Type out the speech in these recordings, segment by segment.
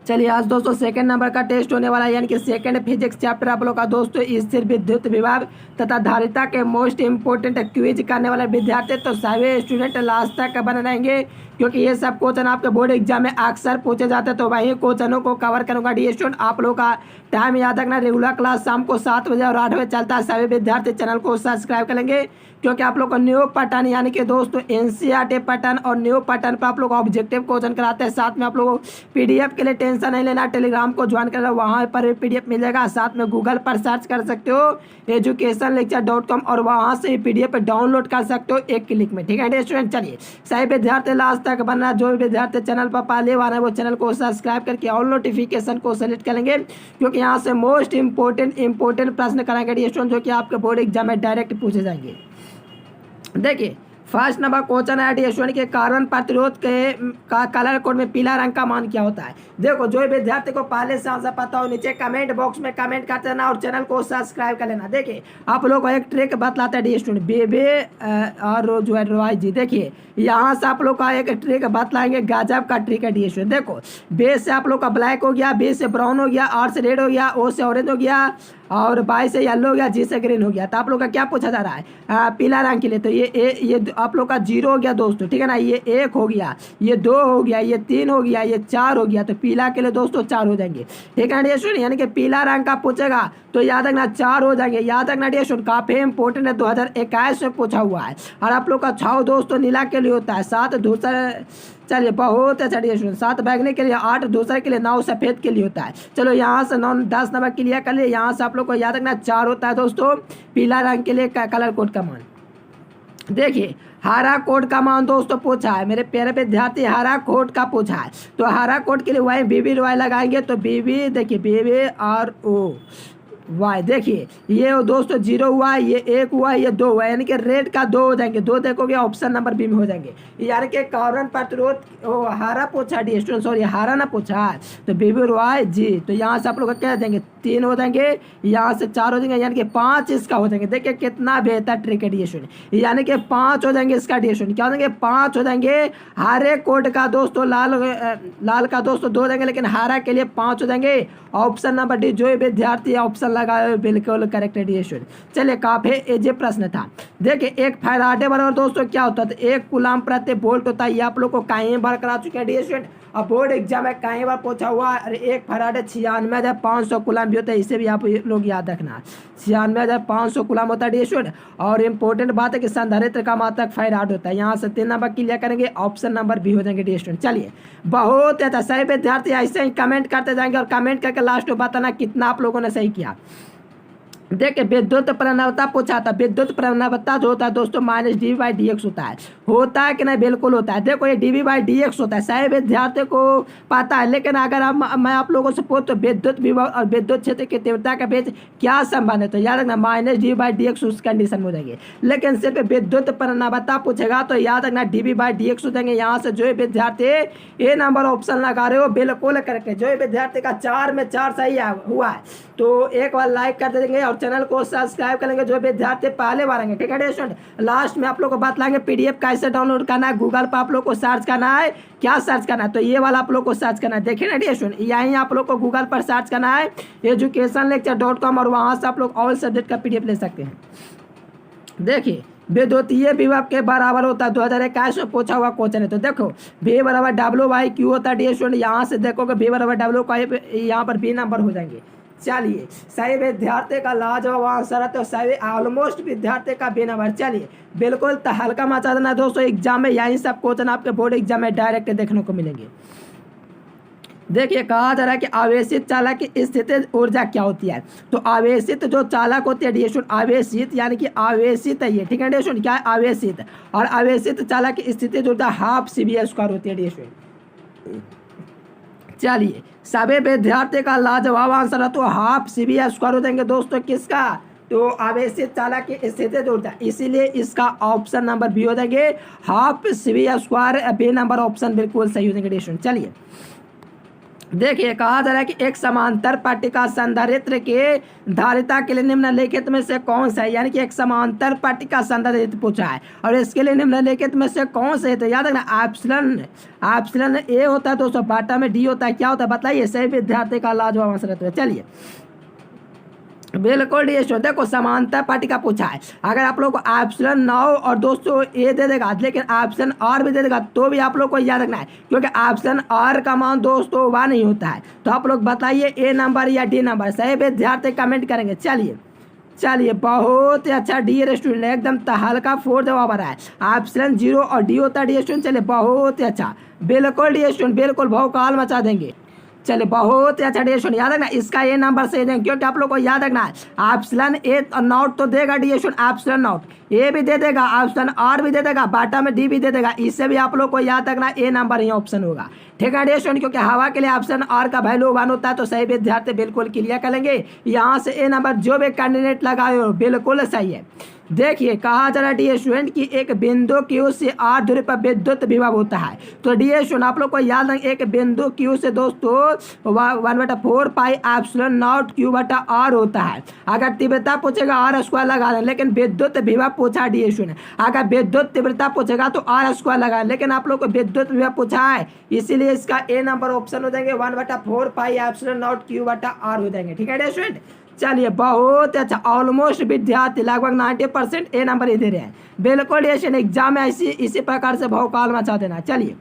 चलिए आज दोस्तों सेकंड नंबर का टेस्ट होने वाला है, यानी कि सेकंड फिजिक्स चैप्टर आप लोग का दोस्तों स्थिर विद्युत विभव तथा धारिता के मोस्ट इंपोर्टेंट क्विज करने वाले विद्यार्थी तो सभी स्टूडेंट लास्ट तक बने रहेंगे, क्योंकि ये सब क्वेश्चन आपके बोर्ड एग्जाम में अक्सर पूछे जाते हैं। तो वही क्वेश्चनों को कवर करूंगा। डी स्टूडेंट आप लोग का टाइम याद रखना, रेगुलर क्लास शाम को 7 बजे और 8 बजे चलता है। सभी विद्यार्थी चैनल को सब्सक्राइब करेंगे, क्योंकि आप लोग को न्यू पैटर्न यानी कि दोस्तों एनसीईआरटी पैटर्न और न्यू पैटर्न पर आप लोग ऑब्जेक्टिव क्वेश्चन कराते हैं। साथ में आप लोगों को पीडीएफ के लिए टेंशन नहीं लेना, टेलीग्राम को ज्वाइन करना, वहाँ पर भी पीडीएफ मिल जाएगा। साथ में गूगल पर सर्च कर सकते हो educationlecture.com और वहाँ से पीडीएफ डाउनलोड कर सकते हो एक क्लिक में। ठीक है स्टूडेंट, चलिए सही विद्यार्थी लास्ट तक बनना। जो भी विद्यार्थी चैनल पर पहले बार है वो चैनल को सब्सक्राइब करके ऑल नोटिफिकेशन को सेलेक्ट करेंगे, क्योंकि यहाँ से मोस्ट इंपोर्टेंट प्रश्न कराएंगे स्टूडेंट, जो कि आपके बोर्ड एग्जाम में डायरेक्ट पूछे जाएंगे। देखिए फर्स्ट नंबर क्वेश्चन है डी स्टूडेंट के कार्बन प्रतिरोध के का कलर कोड में पीला रंग का मान क्या होता है। देखो जो विद्यार्थी को पहले से आंसर पता हो नीचे कमेंट बॉक्स में कमेंट करते रहना और चैनल को सब्सक्राइब कर लेना। देखिए आप लोग को एक ट्रिक बतलाता है डी स्टूडेंट बेबे और जो है रॉय जी, देखिए यहाँ से आप लोग का एक ट्रिक बतलाएंगे, गजब का ट्रिक है डी स्टूडेंट। देखो बे से आप लोग का ब्लैक हो गया, बी से ब्राउन हो गया, आर से रेड हो गया, ओ से ऑरेंज हो गया और बाई से येलो हो गया, जी से ग्रीन हो गया। तो आप लोग का क्या पूछा जा रहा है पीला रंग के लिए, तो ये आप लोग का 0 हो गया दोस्तों, ठीक है ना। ये 1 हो गया, ये 2 हो गया, ये 3 हो गया, ये 4 हो गया। तो पीला के लिए दोस्तों 4 हो जाएंगे, ठीक है ना स्टूडेंट। यानी कि पीला रंग का पूछेगा तो याद रखना 4 हो जाएंगे। याद रखना स्टूडेंट काफी इंपोर्टेंट है, 2021 में पूछा हुआ है। और आप लोग का 6 दोस्तों नीला के लिए होता है, 7 दूसरा, चलिए बहुत अच्छा स्टूडेंट, 7 बैगनी के लिए, 8 दूसरे के लिए, 9 सफेद के लिए होता है। चलो यहाँ से 9 10 नंबर क्लियर कर लिए। यहाँ से आप लोग को याद रखना 4 होता है दोस्तों पीला रंग के लिए कलर कोड का मान। देखिए हरा कोड का मान दोस्तों पूछा है मेरे प्यारे विद्यार्थी, हरा कोड का पूछा है। तो हरा कोड के लिए वाई बीबी वाई लगाएंगे, तो बीबी देखिए बीबी और ओ वाई, देखिए ये दोस्तों 0 हुआ, ये 1 हुआ, ये 2 हुआ, यानी कि रेड का 2 हो जाएंगे। 2 देखोगे ऑप्शन नंबर बी में हो जाएंगे। यानी कि कार्बन प्रतिरोध हारा पूछा डी स्टूडेंट, सॉरी हारा ना पूछा, तो बीबी वाई जी। तो यहाँ से आप लोग क्या देंगे 3 हो जाएंगे, यहाँ से 4 हो जाएंगे, यानी कि 5 इसका हो जाएंगे। देखिए कितना बेहतर ट्रिक है डी स्टूडेंट, यानी कि 5 हो जाएंगे इसका डी स्टूडेंट। क्या हो जाएंगे 5 हो जाएंगे। हरे कोड का दोस्तों लाल का दोस्तों 2 देंगे, लेकिन हरा के लिए 5 हो जाएंगे। ऑप्शन नंबर डी, जो विद्यार्थी ऑप्शन लगाए बिल्कुल करेक्ट है डी स्टूडेंट। चलिए काफी इजी प्रश्न था। देखिए एक फैराडे बराबर दोस्तों क्या होता है, 1 कूलम प्रति वोल्ट होता है। ये आप लोग को कई बार करा चुके हैं डी स्टूडेंट, अब बोर्ड एग्जाम में कई बार पूछा हुआ है। अरे 1 फैराडे 96,500 कूलम भी होता है, इसे भी आप लोग याद रखना। 96,500 कूलम होता है डी स्टूडेंट। और इम्पोर्टेंट बात है कि संधारित्र का मात्रक फैराड होता है। यहाँ से 3 नंबर क्लियर करेंगे, ऑप्शन नंबर बी हो जाएंगे डी स्टूडेंट। चलिए बहुत अच्छा, सही विद्यार्थी ऐसे ही कमेंट करते जाएंगे और कमेंट करके लास्ट में बताना कितना आप लोगों ने सही किया। देखिए विद्युत प्रणवता पूछा था, विद्युत प्रणवता जो होता है दोस्तों -dv/dx होता है कि नहीं, बिल्कुल होता है। देखो ये dv/dx होता है, सही विद्यार्थी को पता है। लेकिन अगर मैं आप लोगों से पूछ तो विद्युत विभव और विद्युत क्षेत्र की तीव्रता के बीच क्या संबंध है, तो याद रखना -dv/dx उस कंडीशन में हो जाएंगे। लेकिन सिर्फ विद्युत प्रणवता पूछेगा तो याद रखना dv/dx हो जाएंगे। यहाँ से जो विद्यार्थी ए नंबर ऑप्शन लगा रहे हो बिल्कुल करेक्ट है। जो विद्यार्थी का 4 में 4 सही हुआ है तो एक बार लाइक कर देंगे और चैनल को सब्सक्राइब करेंगे। जो विद्यार्थी पहले बार आएंगे, ठीक है स्टूडेंट। लास्ट में आप लोग को बतलाएंगे पीडीएफ कैसे डाउनलोड करना है। गूगल पर आप लोग को सर्च करना है, क्या सर्च करना है, तो ये वाला आप लोग को सर्च करना है। देखिए ना स्टूडेंट, यहीं आप लोग को गूगल पर सर्च करना है educationlecture.com और वहाँ से आप लोग ऑल सब्जेक्ट का पीडीएफ ले सकते हैं। देखिए विद्युतीय विभव के बराबर होता है, 2021 में पूछा हुआ क्वेश्चन है। तो देखो V बराबर W/Q होता है डी स्टूडेंट। यहाँ से देखोगे V बराबर W का यहाँ पर B नंबर हो जाएंगे। चलिए सही विद्यार्थी का लाजवाब आंसर है, तो सही ऑलमोस्ट विद्यार्थी का बी नंबर। चलिए बिल्कुल तो हल्का मचा देना दोस्तों, एग्जाम में यही सब क्वेश्चन आपके बोर्ड एग्जाम में डायरेक्ट देखने को मिलेंगे। देखिए कहा जा रहा है कि आवेशित चालक की स्थितिज ऊर्जा क्या होती है, तो आवेशित जो चालक होती है डी स्टूडेंट, आवेशित यानी कि आवेशित है ये, ठीक है डी स्टूडेंट। क्या है आवेशित, और आवेशित चालक की स्थितिज ऊर्जा ½ होती है डी स्टूडेंट। चलिए सभी विद्यार्थी का लाजवाब आंसर है, तो ½ हो जाएंगे दोस्तों किसका, तो आवेशित चालक की स्थितिज ऊर्जा, इसीलिए इसका ऑप्शन नंबर बी हो जाएंगे ½ बी नंबर ऑप्शन बिल्कुल सही हो जाएंगे स्टूडेंट। चलिए देखिए कहा जा रहा है कि एक समांतर पट्टिका संधारित्र के धारिता के लिए निम्नलिखित में से कौन सा है, यानी कि एक समांतर पट्टिका संधारित्र पूछा है और इसके लिए निम्नलिखित में से कौन सा है। तो याद रखना ऑप्शन ए होता है दोस्तों, बाटा में डी होता है, क्या होता है बताइए। सही विद्यार्थी का लाजवाब आंसर है। चलिए बिल्कुल डी स्टूडेंट, देखो समांतर पट्टिका पूछा है। अगर आप लोग को ऑप्शन 9 और दोस्तों ए दे देगा लेकिन ऑप्शन आर भी दे देगा तो भी आप लोग को याद रखना है, क्योंकि ऑप्शन आर का मान दोस्तों 1 नहीं होता है। तो आप लोग बताइए ए नंबर या डी नंबर। सही विद्यार्थी कमेंट करेंगे। चलिए बहुत ही अच्छा डी स्टूडेंट, एकदम हल्का 4 जवाब आ रहा है। ऑप्शन 0 और डी होता है डी स्टूडेंट। चलिए बहुत ही अच्छा, बिल्कुल डी स्टूडेंट, बिल्कुल भौकाल मचा देंगे। चलिए बहुत ही अच्छा डी स्टूडेंट, याद रखना इसका ए नंबर सही देंगे, क्योंकि आप लोग को याद रखना है ऑप्शन ए नॉट तो देगा dear student, epsilon not a भी दे देगा, ऑप्शन आर भी दे देगा, बाटा में डी भी दे देगा। इससे भी आप लोग को याद रखना ए नंबर ही ऑप्शन होगा। ठीक है डी स्टूडेंट, क्योंकि हवा के लिए ऑप्शन आर का वैल्यू 1 होता है। तो सही विद्यार्थी बिल्कुल क्लियर करेंगे। यहाँ से ए नंबर जो भी कैंडिडेट लगाए हो बिल्कुल सही है। देखिए कहा जा रहा है डी स्टूडेंट की एक बिंदु क्यू से आर दूरी पर विद्युत विभव होता है। तो डी स्टूडेंट आप लोग को याद रखें एक बिंदु क्यू से दोस्तों 1/4 पाई एप्सिलॉन नॉट क्यू बटा आर होता है। अगर तीव्रता पूछेगा आर स्क्वायर लगा दें, लेकिन विद्युत विभव पूछा डी स्टूडेंट। अगर विद्युत तीव्रता पूछेगा तो आर स्क्वायर लगाए, लेकिन आप लोग को विद्युत विभव पूछा है, इसीलिए इसका ए नंबर ऑप्शन हो जाएंगे 1/4 पाई एप्सिलॉन नॉट क्यू बटा आर हो जाएंगे। ठीक है डी स्टूडेंट। चलिए बहुत अच्छा, ऑलमोस्ट विद्यार्थी लगभग 90% ए नंबर ही दे रहे हैं। बिल्कुल एग्जाम में इसी प्रकार से भौकाल मचा देना। चलिए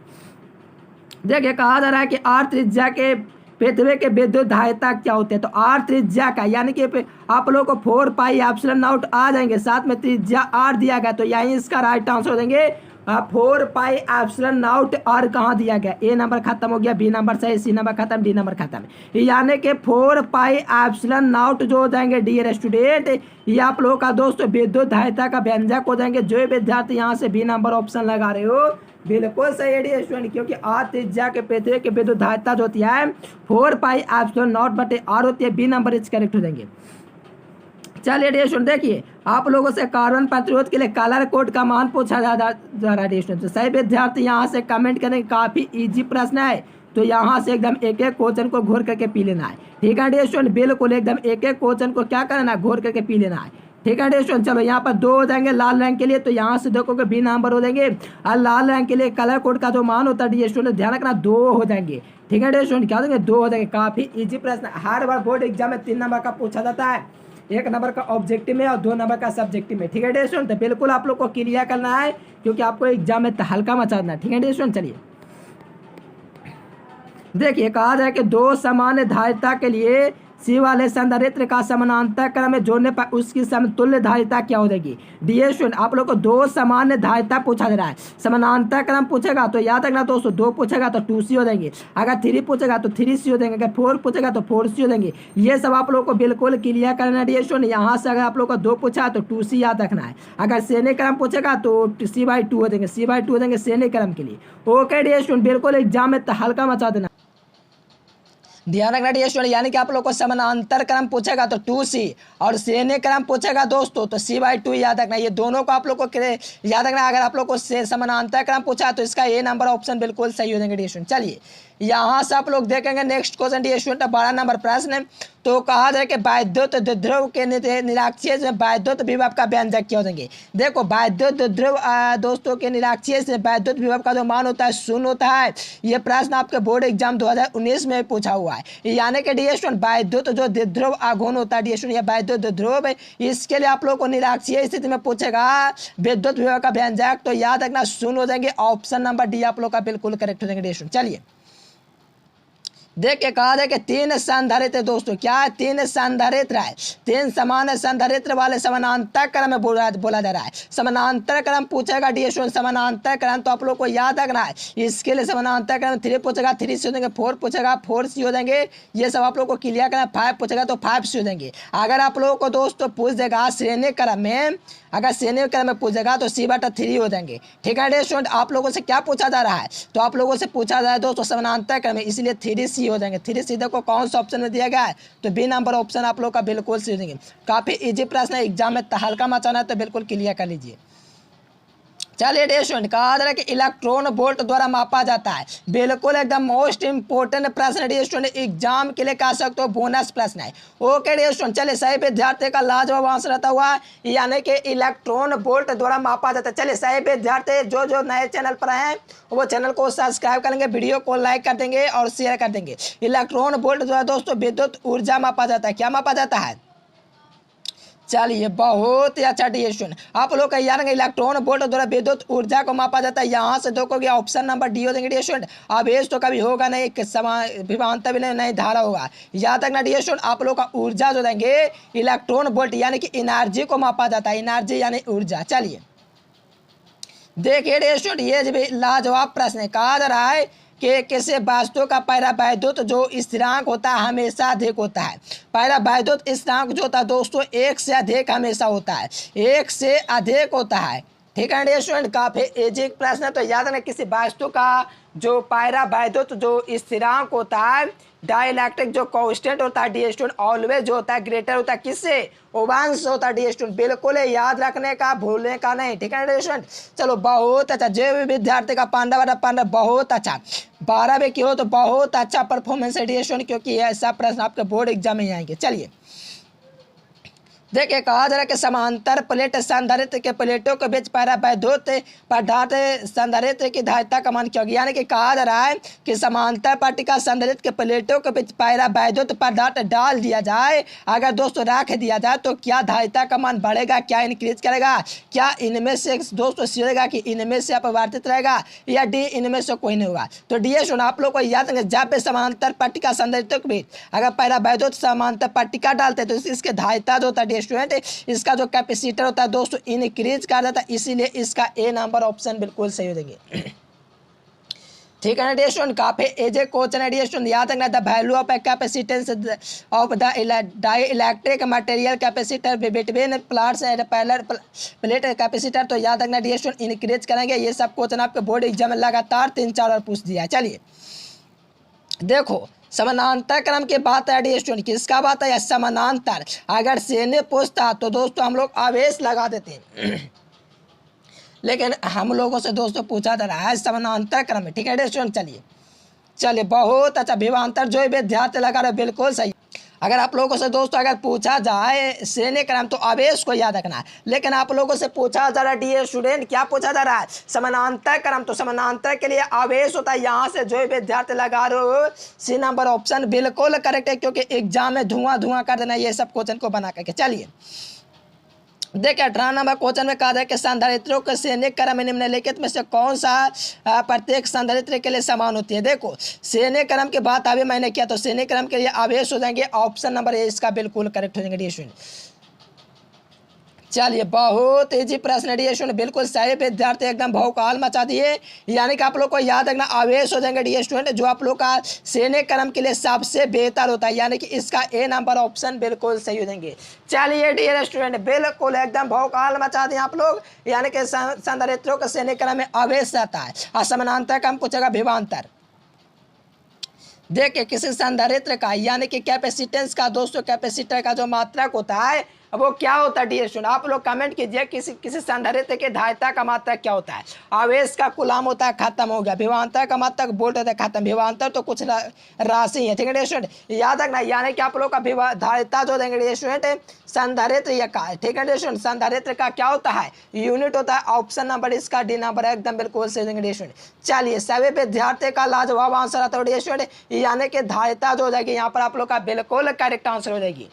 देखिए कहा जा रहा है कि आर त्रिज्या के पृथ्वी के विद्युत धारिता क्या होते हैं। तो आर त्रिज्या का यानी कि आप लोग को 4 पाई एप्सिलॉन नॉट आ जाएंगे, साथ में त्रिज्या आर दिया गया, तो यही इसका राइट आंसर देंगे 4 पाई एप्सिलॉन नॉट। आर कहाँ दिया गया, ए नंबर खत्म हो गया, बी नंबर सही, सी नंबर खत्म, डी नंबर खत्म। यानी कि 4 पाई एप्सिलॉन नॉट जो हो जाएंगे डियर स्टूडेंट, ये आप लोगों का दोस्तों विद्युत धारिता का व्यंजक हो जाएंगे। जो विद्यार्थी यहाँ से बी नंबर ऑप्शन लगा रहे हो बिल्कुल सही है डियर स्टूडेंट, क्योंकि आर त्रिज्या के पृथ्वी की विद्युत धारिता जो होती है 4 पाई एप्सिलॉन नॉट बटे आर होती है। बी नंबर इस करेक्ट हो जाएंगे। चलिए डियर स्टूडेंट देखिए आप लोगों से कार्बन प्रतिरोध के लिए कलर कोड का मान पूछा जा रहा है डियर स्टूडेंट। तो सही विद्यार्थी यहाँ से कमेंट करेंगे, काफी इजी प्रश्न है, तो यहाँ से एकदम एक एक क्वेश्चन को घोर करके पी लेना है। ठीक है डियर स्टूडेंट, बिल्कुल एकदम एक एक क्वेश्चन को क्या करना है, घोर करके पी लेना है। ठीक है डियर स्टूडेंट। चलो यहाँ पर 2 हो जाएंगे लाल रंग के लिए, तो यहाँ से देखोगे बी नंबर हो जाएंगे, और लाल रंग के लिए कलर कोड का जो मान होता है डियर स्टूडेंट ध्यान रखना 2 हो जाएंगे। ठीक है डियर स्टूडेंट, क्या हो जाएंगे 2 हो जाएंगे। काफी इजी प्रश्न, हर बार बोर्ड एग्जाम में 3 नंबर का पूछा जाता है, 1 नंबर का ऑब्जेक्टिव में और 2 नंबर का सब्जेक्टिव में। ठीक है डियर स्टूडेंट, तो बिल्कुल आप लोग को क्लियर करना है, क्योंकि आपको एग्जाम में हल्का मचाना है। ठीक है डियर स्टूडेंट। चलिए देखिए कहा जाए कि 2 सामान्य धारिता के लिए सी वाले संधारित्र का समानांतर क्रम में जोड़ने पर उसकी समतुल्य धारिता क्या हो जाएगी। डियर स्टूडेंट आप लोग को 2 सामान्य धारिता पूछा जा रहा है, समानांतर क्रम पूछेगा तो याद रखना दोस्तों 2 पूछेगा तो 2C हो जाएंगे, अगर 3 पूछेगा तो 3C हो जाएंगे, अगर 4 पूछेगा तो 4C हो जाएंगे। ये सब आप लोग को बिल्कुल क्लियर करना है डियर स्टूडेंट। यहाँ से अगर आप लोग को 2 पूछा तो 2C याद रखना है, अगर श्रेणी क्रम पूछेगा तो C/2 हो जाएंगे, C/2 हो जाएंगे श्रेणी क्रम के लिए। ओके डियर स्टूडेंट, बिल्कुल एग्जाम में हल्का मचा देना, ध्यान रखना डियर स्टूडेंट। यानी कि आप लोग को समानांतर क्रम पूछेगा तो 2C और श्रेणी क्रम पूछेगा दोस्तों तो C/2 याद रखना। ये दोनों को आप लोग को याद रखना। अगर आप लोग को समानांतर क्रम पूछा तो इसका ए नंबर ऑप्शन बिल्कुल सही हो जाएंगे डियर स्टूडेंट। चलिए यहाँ से आप लोग देखेंगे नेक्स्ट क्वेश्चन डियर स्टूडेंट 12 नंबर प्रश्न है। तो कहा जाए कि वैद्युत द्विध्रुव के निरक्षीय से वैद्युत विभव का व्यंजक क्या हो जाएंगे। देखो वैद्युत द्विध्रुव दोस्तों के निरक्षीय से वैद्युत विभव का जो मान होता है 0 होता है। ये प्रश्न आपके बोर्ड एग्जाम 2019 में पूछा हुआ है। यानी कि डियर स्टूडेंट वैद्युत जो द्विध्रुव आघूर्ण होता है डियर स्टूडेंट, या वैद्युत द्विध्रुव इसके लिए आप लोग को निरक्षीय स्थिति में पूछेगा विद्युत विभव का व्यंजक, तो याद रखना 0 हो जाएंगे। ऑप्शन नंबर डी आप लोग का बिल्कुल करेक्ट हो जाएंगे डियर स्टूडेंट। चलिए देखिए कहा जाए कि 3 संधारित्र दोस्तों, क्या है 3 संधारित्र है, 3 समान संधारित्र वाले समानांतर क्रम में बोला जा रहा है। समानांतर क्रम पूछेगा डियर स्टूडेंट, समानांतर क्रम तो आप लोग को याद रखना है। इसके लिए समानांतर क्रम 3 पूछेगा 3C हो जाएंगे, 4 पूछेगा 4C हो जाएंगे। ये सब आप लोग को क्लियर करना। 5 पूछेगा तो 5C हो जाएंगे। अगर आप लोगों को दोस्तों पूछ देगा श्रेणी क्रम में, अगर श्रेणी क्रम में पूछेगा तो C/3 हो जाएंगे। ठीक है डियर स्टूडेंट, आप लोगों से क्या पूछा जा रहा है, तो आप लोगों से पूछा जा रहा है दोस्तों समानांतर क्रम में, इसलिए 3C हो जाएंगे। 3C देखो कौन सा ऑप्शन में दिया गया है, तो बी नंबर ऑप्शन आप लोग का बिल्कुल सही हो जाएंगे। काफी इजी प्रश्न है, एग्जाम में हल्का मचाना है तो बिल्कुल क्लियर कर लीजिए। चलिए डियर स्टूडेंट, कहा जा रहा है कि इलेक्ट्रॉन वोल्ट द्वारा मापा जाता है। बिल्कुल एकदम मोस्ट इंपोर्टेंट प्रश्न डियर स्टूडेंट, एग्जाम के लिए कह सकते हो बोनस प्रश्न है। ओके डियर स्टूडेंट, चलिए सही विद्यार्थी का लाजवाब आंसर रहता हुआ, यानी कि इलेक्ट्रॉन वोल्ट द्वारा मापा जाता है। चलिए सही विद्यार्थी जो नए चैनल पर आए वो चैनल को सब्सक्राइब करेंगे, वीडियो को लाइक कर देंगे और शेयर कर देंगे। इलेक्ट्रॉन वोल्ट द्वारा दोस्तों विद्युत ऊर्जा मापा जाता है। क्या मापा जाता है? चलिए बहुत ही अच्छा डियर स्टूडेंट, आप लोग का याद रखेंगे इलेक्ट्रॉन वोल्ट द्वारा विद्युत ऊर्जा को मापा जाता है। यहाँ से देखोगे ऑप्शन नंबर डी हो जाएंगे डियर स्टूडेंट। आवेश तो कभी होगा नहीं, विभवांतर भी नहीं, धारा होगा। याद रखना डियर स्टूडेंट, आप लोग का ऊर्जा जो देंगे इलेक्ट्रॉन वोल्ट यानी कि एनर्जी को मापा जाता है, एनर्जी यानी ऊर्जा। चलिए देखिए डियर स्टूडेंट, ये भी लाजवाब प्रश्न है। कहा जा रहा है कि किसी वस्तु का परावैद्युत जो स्थिरांक होता है हमेशा अधिक होता है। परावैद्युत स्थिरांक जो होता है दोस्तों एक से अधिक हमेशा होता है, एक से अधिक होता है। ठीक है डियर स्टूडेंट, काफी इजी प्रश्न है। तो याद रखना किसी वस्तु का जो परावैद्युत जो स्थिरांक होता है, डाइलेक्ट्रिक जो कांस्टेंट होता है डियर स्टूडेंट, ऑलवेज जो होता है ग्रेटर होता है किससे? ओवन से होता है डियर स्टूडेंट। बिल्कुल याद रखने का, भूलने का नहीं। ठीक है डियर स्टूडेंट, चलो बहुत अच्छा। जो भी विद्यार्थी का पांडा बहुत अच्छा 12वीं की हो तो बहुत अच्छा परफॉर्मेंस है डियर स्टूडेंट, क्योंकि ऐसा प्रश्न आपके बोर्ड एग्जाम में आएंगे। चलिए देखिए, कहा जा रहा है कि समांतर प्लेट संधारित्र के प्लेटों के बीच परावैद्युत पदार्थ संधारित्र की धारिता का मान क्या होगा? यानी कि कहा जा रहा है कि समांतर पट्टिका संधारित्र के प्लेटों के बीच परावैद्युत पदार्थ डाल दिया जाए, अगर दोस्तों रख दिया जाए तो क्या धारिता का मान बढ़ेगा, क्या इंक्रीज करेगा, क्या इनमें से दोस्तों सिरेगा कि इनमें से अपवर्तित रहेगा, या डी इनमें से कोई नहीं होगा? तो डी सुन आप लोग को याद रखेंगे, जब भी समांतर पट्टिका संधारित्र के बीच अगर परावैद्युत समांतर पट्टिका डालते हैं तो इसके धारिता जो होता है स्टूडेंट, इसका जो कैपेसिटर होता है दोस्तों इंक्रीज कर देता है, इसीलिए इसका ए नंबर ऑप्शन बिल्कुल सही हो जाएंगे। ठीक है ना डियर स्टूडेंट, काफी इजी क्वेश्चन है डियर स्टूडेंट। याद रखना the value of capacitance of the dielectric material capacitor between plots and parallel plate capacitor. तो याद रखना डियर स्टूडेंट इंक्रीज करेंगे। ये सब क्वेश्चन आपके बोर्ड एग्जाम में लगातार 3-4 बार पूछ दिया है। चलिए देखो, समानांतर क्रम की बात है डियर स्टूडेंट, किसका बात है? या समानांतर। अगर सेने पूछता तो दोस्तों हम लोग आवेश लगा देते हैं, लेकिन हम लोगों से दोस्तों पूछा जा रहा है समानांतर क्रम में। ठीक है डियर स्टूडेंट, चलिए बहुत अच्छा। विभवांतर जो विद्यार्थी लगा रहे बिल्कुल सही। अगर आप लोगों से दोस्तों अगर पूछा जाए श्रेणी क्रम तो आवेश को याद रखना है, लेकिन आप लोगों से पूछा जा रहा है डियर स्टूडेंट, क्या पूछा जा रहा है? समानांतर क्रम। तो समानांतर के लिए आवेश होता है। यहाँ से जो विद्यार्थी लगा रहे हो सी नंबर ऑप्शन बिल्कुल करेक्ट है, क्योंकि एग्जाम में धुआं कर देना ये सब क्वेश्चन को बना करके। चलिए देखिए 18 नंबर क्वेश्चन में कहा जाए कि संधारित्रों के श्रेणी क्रम निम्नलिखित में से कौन सा प्रत्येक संधारित्र के लिए समान होती है? देखो श्रेणी क्रम की बात अभी मैंने किया, तो श्रेणी क्रम के लिए आवेश हो जाएंगे ऑप्शन नंबर ए, इसका बिल्कुल करेक्ट हो जाएंगे डियर स्टूडेंट। चलिए बहुत इजी प्रश्न डियर स्टूडेंट, बिल्कुल सही विद्यार्थी एकदम भौकाल मचा दिए। यानी कि आप लोग को याद रखना आवेश हो जाएंगे डियर स्टूडेंट, जो आप लोग का श्रेणी क्रम के लिए सबसे बेहतर होता है, यानी कि इसका ए नंबर ऑप्शन बिल्कुल सही हो जाएंगे। चलिए डियर स्टूडेंट, बिल्कुल एकदम भौकाल मचा दिए आप लोग। यानी कि संधारित्रों के श्रेणी क्रम में आवेश रहता है और समानांतर क्रम पूछेगा विभवांतर। देखिए किसी संधारित्र का यानी कि कैपेसिटेंस का दोस्तों, कैपेसिटर का जो मात्रक होता है वो क्या होता है डियर स्टूडेंट? आप लोग कमेंट कीजिए किसी संधारित्र के धारिता का मात्रक क्या होता है? आवेश का कूलाम होता है, खत्म हो गया। विभवांतर का मात्रक वोल्ट होता है, खत्म। विभवांतर तो कुछ राशि है। ठीक है डियर स्टूडेंट, याद रखना। यानी कि आप लोग का धारिता जो देंगे डियर स्टूडेंट संधारित्र या का। ठीक है डियर स्टूडेंट, संधारित्र का क्या होता है? यूनिट होता है। ऑप्शन नंबर इसका डी नंबर है, एकदम बिल्कुल सही देंगे डियर स्टूडेंट। चलिए सभी विद्यार्थी का लाजवाब आंसर आता है डियर स्टूडेंट, यानी कि धारिता जो हो जाएगी यहाँ पर आप लोग का बिल्कुल करेक्ट आंसर हो जाएगी।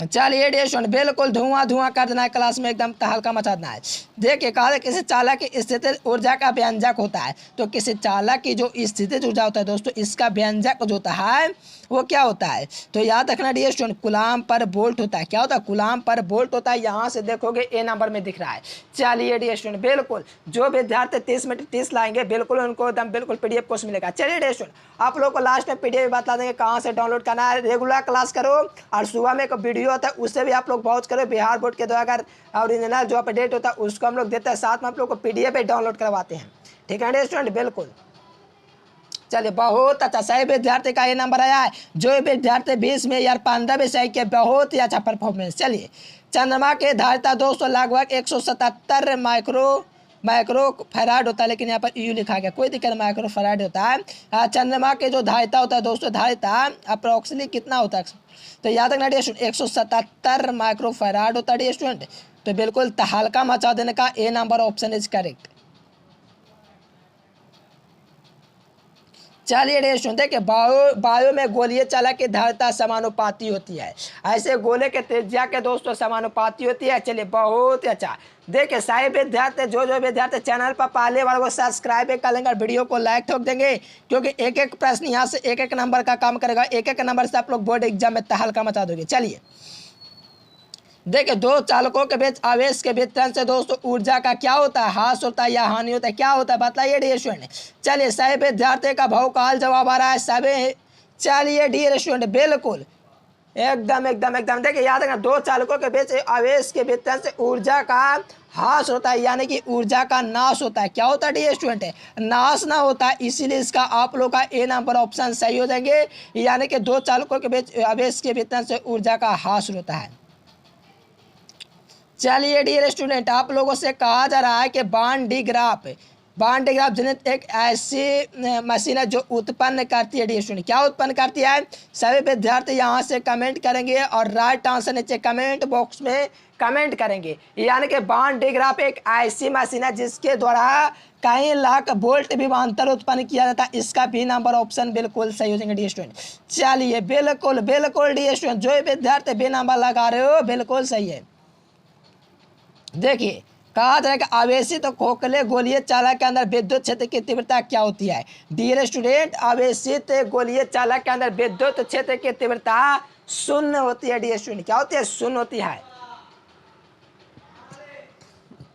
चलिए डियर स्टूडेंट, बिल्कुल धुआं कर देना है क्लास में, एकदम तहलका मचा देना है। देखिए कहा किसी चालक की स्थिति ऊर्जा का व्यंजक होता है, तो किसी चालक की जो स्थिति ऊर्जा होता है दोस्तों, इसका व्यंजक जो होता है वो क्या होता है? तो याद रखना डियर स्टूडेंट, कूलाम पर वोल्ट होता है। क्या होता है? कूलाम पर वोल्ट होता है। यहाँ से देखोगे ए नंबर में दिख रहा है। चलिए डियर स्टूडेंट, बिल्कुल जो विद्यार्थी 30 में 30 लाएंगे बिल्कुल उनको एकदम बिल्कुल पीडीएफ कोर्स मिलेगा। चलिए डियर स्टूडेंट, आप लोग को लास्ट में पीडीएफ बता देंगे कहाँ से डाउनलोड करना है। रेगुलर क्लास करो और सुबह में एक वीडियो होता है उससे भी आप लोग पहुँच करो। बिहार बोर्ड के द्वारा अगर ओरिजिनल जो अपडेट होता है उसको हम लोग देते हैं, साथ में आप लोग को पीडीएफ डाउनलोड करवाते हैं। ठीक है डियर स्टूडेंट, बिल्कुल। चलिए बहुत अच्छा, सही विद्यार्थी का ये नंबर आया है। जो विद्यार्थी 20 में या 15 में सही के, बहुत ही अच्छा परफॉर्मेंस। चलिए चंद्रमा के धारिता दोस्तों लगभग 177 माइक्रो माइक्रो फैराड होता है, लेकिन यहाँ पर यू लिखा गया, कोई दिक्कत, माइक्रो फैराड होता है। चंद्रमा के जो धारिता होता है दोस्तों, धारिता अप्रोक्सीमेटली कितना होता है, तो याद रखना डियर स्टूडेंट 177 माइक्रो फैराड होता है डियर स्टूडेंट। तो बिल्कुल तहलका मचा देने का ए नंबर ऑप्शन इज करेक्ट। चलिए डियर स्टूडेंट देखिए, बायो में गोलीय चालक की धारिता समानुपाती होती है, ऐसे गोले के त्रिज्या के दोस्तों समानुपाती होती है। चलिए बहुत अच्छा, देखिए सारे विद्यार्थी जो विद्यार्थी चैनल पर पहले बार वो सब्सक्राइब कर लेंगे और वीडियो को लाइक ठोक देंगे, क्योंकि एक एक प्रश्न यहाँ से एक एक नंबर का काम करेगा, एक एक नंबर से आप लोग बोर्ड एग्जाम में तहलका मचा दोगे। चलिए देखिए, दो चालकों के बीच आवेश के वितरण से दोस्तों ऊर्जा का क्या होता है, ह्रास होता है या हानि होता है, क्या होता है बताइए डियर स्टूडेंट। चलिए सभी विद्यार्थी का बहुकाल जवाब आ रहा है सभी। चलिए डियर स्टूडेंट बिल्कुल एकदम एकदम एकदम देखिए, याद रखना दो चालकों के बीच आवेश के वितरण से ऊर्जा का ह्रास होता है, यानी कि ऊर्जा का नाश होता है। क्या होता है डियर स्टूडेंट, नाश ना होता है, इसीलिए इसका आप लोग का ए नंबर ऑप्शन सही हो जाएंगे, यानी कि दो चालकों के बीच आवेश के वितरण से ऊर्जा का ह्रास होता है। चलिए डियर स्टूडेंट, आप लोगों से कहा जा रहा है कि बांड डी ग्राफ जनित एक ऐसी मशीन है जो उत्पन्न करती है डियर स्टूडेंट। क्या उत्पन्न करती है, सभी विद्यार्थी यहाँ से कमेंट करेंगे और राइट आंसर नीचे कमेंट बॉक्स में कमेंट करेंगे। यानी कि बांड डी ग्राफ एक ऐसी मशीन है जिसके द्वारा कई लाख वोल्ट विभवांतर उत्पन्न किया जाता है। इसका भी नंबर ऑप्शन बिल्कुल सही हो जाएंगे डियर स्टूडेंट। चलिए बिल्कुल बिल्कुल डियर स्टूडेंट, जो विद्यार्थी भी नंबर लगा रहे हो बिल्कुल सही है। देखिए कहा जाएगा आवेशित खोखले गोलीय चालक के अंदर विद्युत क्षेत्र की तीव्रता क्या होती है। डियर स्टूडेंट, आवेशित गोलीय चालक के अंदर विद्युत क्षेत्र की तीव्रता शून्य होती है डियर स्टूडेंट। क्या होती है, शून्य होती है।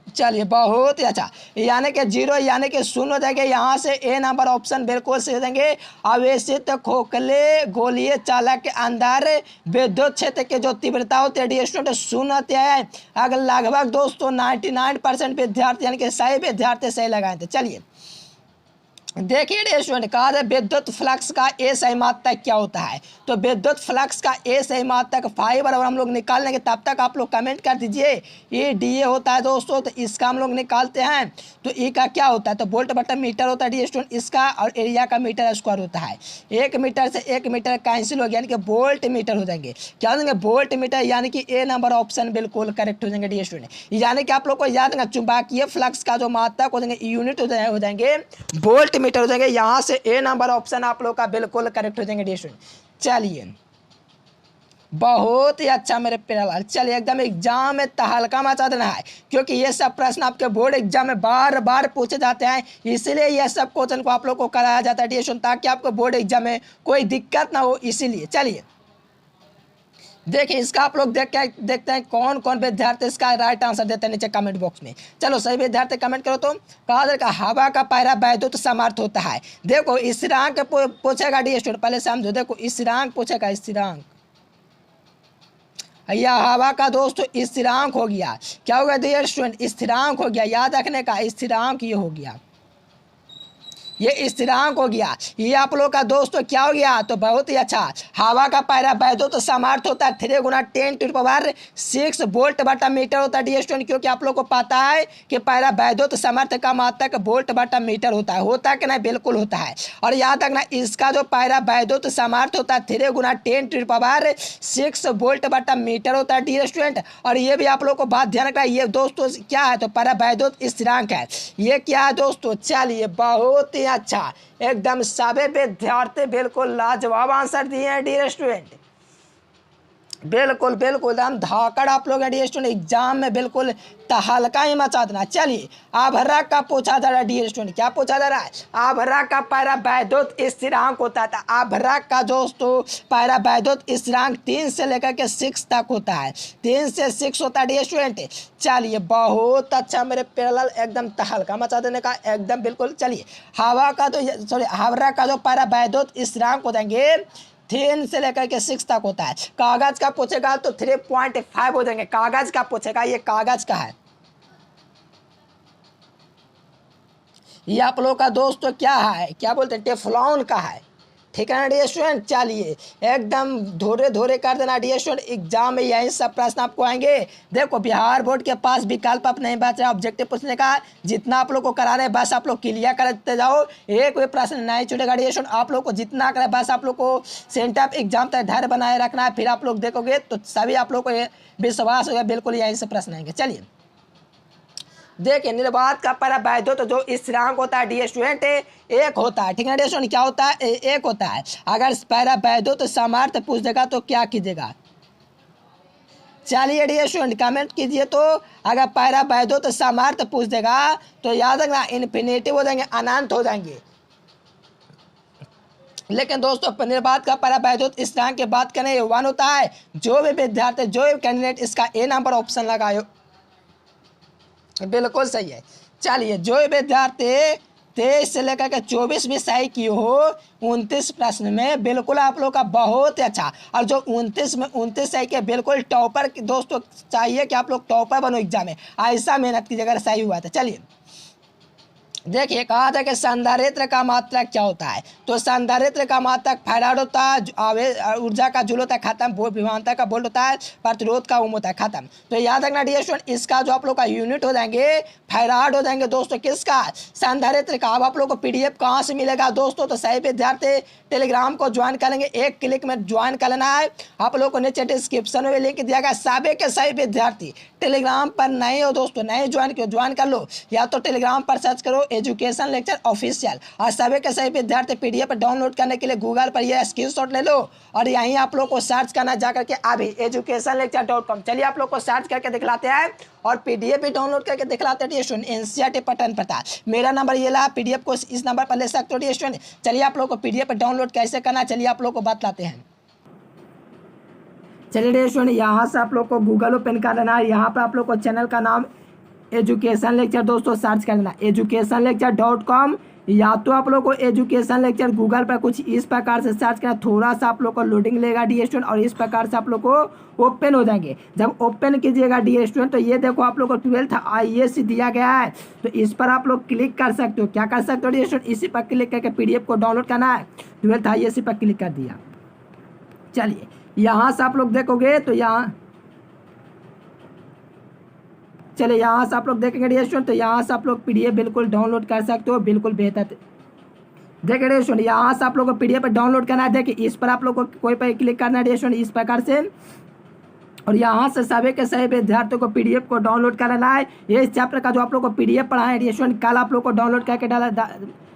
चलिए बहुत ही अच्छा, यानी कि जीरो यानी कि शून्य हो जाएंगे, यहाँ से ए नंबर ऑप्शन बिल्कुल सही हो जाएंगे। आवेशित खोखले गोलीय चालक के अंदर विद्युत क्षेत्र की जो तीव्रता होती है डियर स्टूडेंट शून्य होती है। अगर लगभग दोस्तों 99% विद्यार्थी यानी कि सही विद्यार्थी सही लगाए थे। चलिए देखिए डियर स्टूडेंट, कहा जाए विद्युत फ्लक्स का ए सही मात्रक क्या होता है, तो विद्युत फ्लक्स का ए सही मात्रक 5 बराबर हम लोग निकाल लेंगे, तब तक आप लोग कमेंट कर दीजिए। ये डी ए होता है दोस्तों, तो इसका हम लोग निकालते हैं, तो ई का क्या होता है, तो वोल्ट बटा मीटर होता है डियर स्टूडेंट इसका, और एरिया का मीटर स्क्वायर होता है। 1 मीटर से 1 मीटर कैंसिल हो गया, यानी कि वोल्ट मीटर हो जाएंगे। क्या हो जाएंगे, वोल्ट मीटर, यानी कि ए नंबर ऑप्शन बिल्कुल करेक्ट हो जाएंगे डियर स्टूडेंट। यानी कि आप लोग को याद रखना चुंबकीय फ्लक्स का जो मात्रक हो जाएंगे यूनिट हो जाएंगे वोल्ट मीटर हो जाएंगे। यहाँ से ए नंबर ऑप्शन आप लोग का बिल्कुल करेक्ट हो जाएंगे डियर स्टूडेंट। चलिए बहुत ही अच्छा मेरे प्यारे लाल, चलिए एकदम एग्जाम में तहलका मचा देना है, क्योंकि ये सब प्रश्न आपके बोर्ड एग्जाम में बार बार पूछे जाते हैं, इसलिए ये सब क्वेश्चन को आप लोग को कराया जाता है डियर स्टूडेंट, ताकि आपको बोर्ड एग्जाम में कोई दिक्कत ना हो, इसीलिए। चलिए देखिए इसका आप लोग देखते हैं कौन कौन विद्यार्थी इसका राइट आंसर देते हैं नीचे कमेंट बॉक्स में। चलो सही विद्यार्थी कमेंट करो। तो कहा जाएगा हवा का पैरा वैद्युत समर्थ होता है। देखो स्थिरांक पूछेगा डियर स्टूडेंट, पहले समझो, देखो स्थिरांक पूछेगा, स्थिरांक या हवा का दोस्तों स्थिरांक हो गया। क्या हो गया डियर स्टूडेंट, स्थिरांक हो गया, याद रखने का स्थिरांक ये हो गया, ये स्थिरांक हो गया। ये आप लोग का दोस्तों क्या हो गया, तो बहुत ही अच्छा, हवा का पैरा वैद्युत समर्थ होता है 3 × 10⁶ वोल्ट बटा मीटर होता है डियर स्टूडेंट, क्योंकि आप लोग को पता है कि पैरा वैद्युत समर्थ का मात्रक वोल्ट बटा मीटर होता है कि नहीं, बिल्कुल होता है। और याद रखना इसका जो पैरा वैद्युत समर्थ होता है 3 × 10⁶ वोल्ट बटा मीटर होता है डियर स्टूडेंट। और ये भी आप लोग को बात ध्यान रखना, ये दोस्तों क्या है, तो पैरा वैद्युत स्थिरांक है, ये क्या है दोस्तों। चलिए बहुत अच्छा, एकदम सभी विद्यार्थी बिल्कुल लाजवाब आंसर दिए हैं डियर स्टूडेंट, बिल्कुल बिल्कुल हम धाकड़ आप लोग डियर स्टूडेंट एग्जाम में बिल्कुल तहलका ही मचा देना। चलिए आभरक का पूछा जा रहा है डियर स्टूडेंट, क्या पूछा जा रहा है, आभरक का पैरा वैद्युत स्थिरांक होता था। आभरक का दोस्तों पैरा वैद्युत स्थिरांक 3 से लेकर के 6 तक होता है, 3 से 6 होता है डियर स्टूडेंट। चलिए बहुत अच्छा मेरे प्यारे, एकदम तहलका मचा देने का एकदम बिल्कुल। चलिए हवा का तो सॉरी आभरक का जो पैरा वैद्युत स्थिरांक हो जाएंगे 3 से लेकर के 6 तक होता है। कागज का पूछेगा तो 3.5 हो जाएंगे, कागज का पूछेगा, ये कागज का है, ये आप लोग का दोस्तों क्या है, क्या बोलते हैं, टेफ्लॉन का है, ठीक है ना डियर स्टूडेंट। चलिए एकदम धोरे धोरे कर देना डियर स्टूडेंट, एग्जाम में यही सब प्रश्न आपको आएंगे। देखो बिहार बोर्ड के पास विकल्प अब नहीं बच रहा ऑब्जेक्टिव पूछने का, जितना आप लोग को करा रहे हैं बस आप लोग क्लियर करते जाओ, एक भी प्रश्न नहीं छूटेगा डियर स्टूडेंट। आप लोग को जितना करें बस आप लोग को सेंटर एग्जाम तक धैर्य बनाए रखना है, फिर आप लोग देखोगे तो सभी आप लोग को विश्वास होगा बिल्कुल यहीं से प्रश्न आएंगे। चलिए देखिए निर्वात का पहला वैधुत जो स्थिरांक होता है डियर स्टूडेंट एक होता है, ठीक है डियर स्टूडेंट, क्या होता है एक होता है। अगर पहला वैधुत सामर्थ्य पूछ देगा तो क्या कीजिएगा, चलिए डियर स्टूडेंट कमेंट कीजिए। तो अगर पहला वैधुत सामर्थ्य पूछ देगा तो याद रखना इन्फिनिटिव हो जाएंगे, अनंत हो जाएंगे। लेकिन दोस्तों निर्वात का पहला वैधुत स्थिरांक की बात करें 1 होता है। जो भी विद्यार्थी जो भी कैंडिडेट इसका ए नंबर ऑप्शन लगाए बिल्कुल सही है। चलिए जो विद्यार्थी 23 से लेकर के 24 भी सही की हो 29 प्रश्न में, बिल्कुल आप लोग का बहुत अच्छा। और जो 29 में 29 सही के बिल्कुल टॉपर दोस्तों चाहिए कि आप लोग टॉपर बनो एग्जाम में, ऐसा मेहनत कीजिए अगर सही हुआ था। चलिए देखिए कहा था कि संधारित्र का मात्रक क्या होता है, तो संधारित्र का मात्रक फैराड होता है, ऊर्जा का जूल होता है खत्म, विभवांतर का वोल्ट होता है, प्रतिरोध का ओम होता है खत्म। तो याद रखना डियर स्टूडेंट इसका जो आप लोग का यूनिट हो जाएंगे फैराड हो जाएंगे दोस्तों, किसका संधारित्र का। अब आप लोग को पीडीएफ कहाँ से मिलेगा दोस्तों, तो सही विद्यार्थी टेलीग्राम को ज्वाइन करेंगे, एक क्लिक में ज्वाइन कर लेना है। आप लोग को नीचे डिस्क्रिप्शन में लिंक दिया गया, सभी के सही विद्यार्थी टेलीग्राम पर नहीं हो दोस्तों, नहीं ज्वाइन किया ज्वाइन कर लो, या तो टेलीग्राम पर सर्च करो एजुकेशन लेक्चर ऑफिशियल। और सभी के सभी विद्यार्थी पीडीएफ डाउनलोड करने के लिए गूगल पर यह स्क्रीनशॉट ले लो और यहीं आप लोग को सर्च करना जाकर के अभी educationlecture.com। चलिए आप लोग को सर्च करके दिखलाते हैं और पीडीएफ भी डाउनलोड करके दिखलाते हैं स्टूडेंट। एनसीईआरटी पठन पता मेरा नंबर ये ला, पीडीएफ को इस नंबर पर ले सकते हो स्टूडेंट। चलिए आप लोग को पीडीएफ डाउनलोड कैसे करना चलिए आप लोग को बतलाते हैं। चलिए स्टूडेंट यहाँ से आप लोग को गूगल ओपन कर लेना है, यहाँ पर आप लोग को चैनल का नाम एजुकेशन लेक्चर दोस्तों सर्च करना educationlecture.com, या तो आप लोग को एजुकेशन लेक्चर गूगल पर कुछ इस प्रकार से सर्च करना, थोड़ा सा आप लोग को लोडिंग लेगा डी स्टूडेंट और इस प्रकार से आप लोग को ओपन हो जाएंगे। जब ओपन कीजिएगा डी स्टूडेंट तो ये देखो आप लोग को 12th IAS दिया गया है, तो इस पर आप लोग क्लिक कर सकते हो। क्या कर सकते हो डी स्टूडेंट, इसी पर क्लिक करके पीडीएफ को डाउनलोड करना है। 12th IAS पर क्लिक कर दिया। चलिए यहाँ से आप लोग देखोगे तो चलिए यहाँ से आप लोग देखेंगे डियर स्टूडेंट, तो यहाँ से आप लोग पीडीएफ बिल्कुल डाउनलोड कर सकते हो, बिल्कुल बेहतर। देखिए डियर स्टूडेंट यहाँ से आप लोग को पीडीएफ डाउनलोड करना है, देखिए इस पर आप लोग को कोई पर क्लिक करना है डियर स्टूडेंट इस प्रकार से, और यहाँ से सभी के सभी विद्यार्थियों को पीडीएफ को डाउनलोड कर लेना है। ये चैप्टर का जो आप लोग को पीडीएफ पढ़ा है डियर स्टूडेंट कल आप लोग को डाउनलोड करके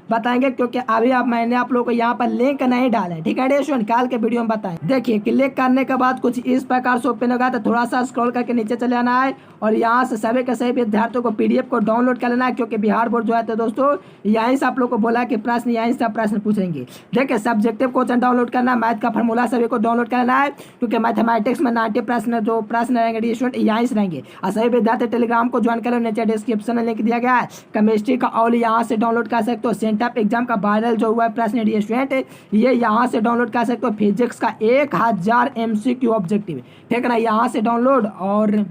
बताएंगे, क्योंकि अभी मैंने आप लोग को यहाँ पर लिंक नहीं डाला है, ठीक है डियर स्टूडेंट, कल के वीडियो में बताएं। देखिए क्लिक करने के बाद कुछ इस प्रकार से ओपन होगा, तो थोड़ा सा स्क्रॉल करके नीचे चले आना है और यहाँ से सभी के सभी विद्यार्थियों को पीडीएफ को डाउनलोड कर लेना है, क्योंकि बिहार बोर्ड जो है तो दोस्तों यहीं से आप लोग को बोला कि प्रश्न यहीं से प्रश्न पूछेंगे। देखिए सब्जेक्टिव क्वेश्चन डाउनलोड करना, मैथ का फार्मूला सभी को डाउनलोड करना है, क्योंकि मैथमेटिक्स में 90 प्रश्न जो प्रश्न रहेंगे डियर स्टूडेंट यहीं से रहेंगे। और सभी विद्यार्थी टेलीग्राम को ज्वाइन करें, नीचे डिस्क्रिप्शन में लिंक दिया गया है। केमिस्ट्री का ऑल यहाँ से डाउनलोड कर सकते हो। सेंटर एग्जाम का जो हुआ है प्रश्न डियर स्टूडेंट ये यहाँ से डाउनलोड कर सकते हो। फिजिक्स का 1000 MCQ ऑब्जेक्टिव, ठीक है ना, यहाँ से डाउनलोड, और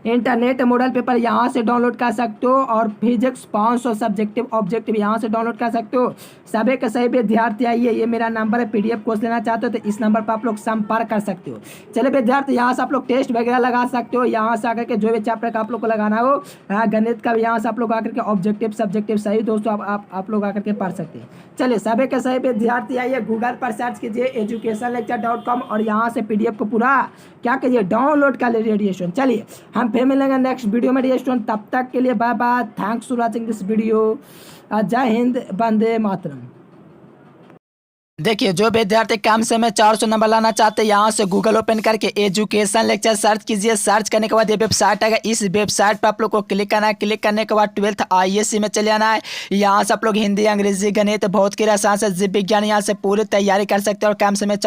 इंटरनेट मॉडल पेपर यहाँ से डाउनलोड कर सकते हो, और फिजिक्स 500 सब्जेक्टिव ऑब्जेक्टिव यहाँ से डाउनलोड कर सकते हो। सभी के सभी विद्यार्थी आइए, ये मेरा नंबर है, पीडीएफ कोर्स लेना चाहते हो तो इस नंबर पर आप लोग संपर्क कर सकते हो। चलिए विद्यार्थी यहाँ से आप लोग टेस्ट वगैरह लगा सकते हो, यहाँ से आकर के जो भी चैप्टर का आप लोग को लगाना हो, गणित का भी यहाँ से आप लोग आकर के ऑब्जेक्टिव सब्जेक्टिव सही दोस्तों आप लोग आकर के पढ़ सकते हैं। चलिए सभी के सभी विद्यार्थी आइए, गूगल पर सर्च कीजिए educationlecture.com और यहाँ से पीडीएफ को पूरा क्या कीजिए डाउनलोड कर लीजिए डियर स्टूडेंट। चलिए हम फिर मिलेंगे नेक्स्ट वीडियो में डियर स्टूडेंट, तब तक के लिए bye bye, thanks for watching this video, जय हिंद, वंदे मातरम। देखिए जो विद्यार्थी कम समय में 400 नंबर लाना चाहते हैं यहाँ से गूगल ओपन करके एजुकेशन लेक्चर सर्च कीजिए। सर्च करने के बाद ये वेबसाइट आएगा, इस वेबसाइट पर आप लोग को क्लिक करना है। क्लिक करने के बाद 12th IAS में चले आना है। यहाँ से आप लोग हिंदी, अंग्रेजी, गणित, भौतिकी, रसायन, जीव विज्ञान यहाँ से पूरी तैयारी कर सकते हैं और कम समय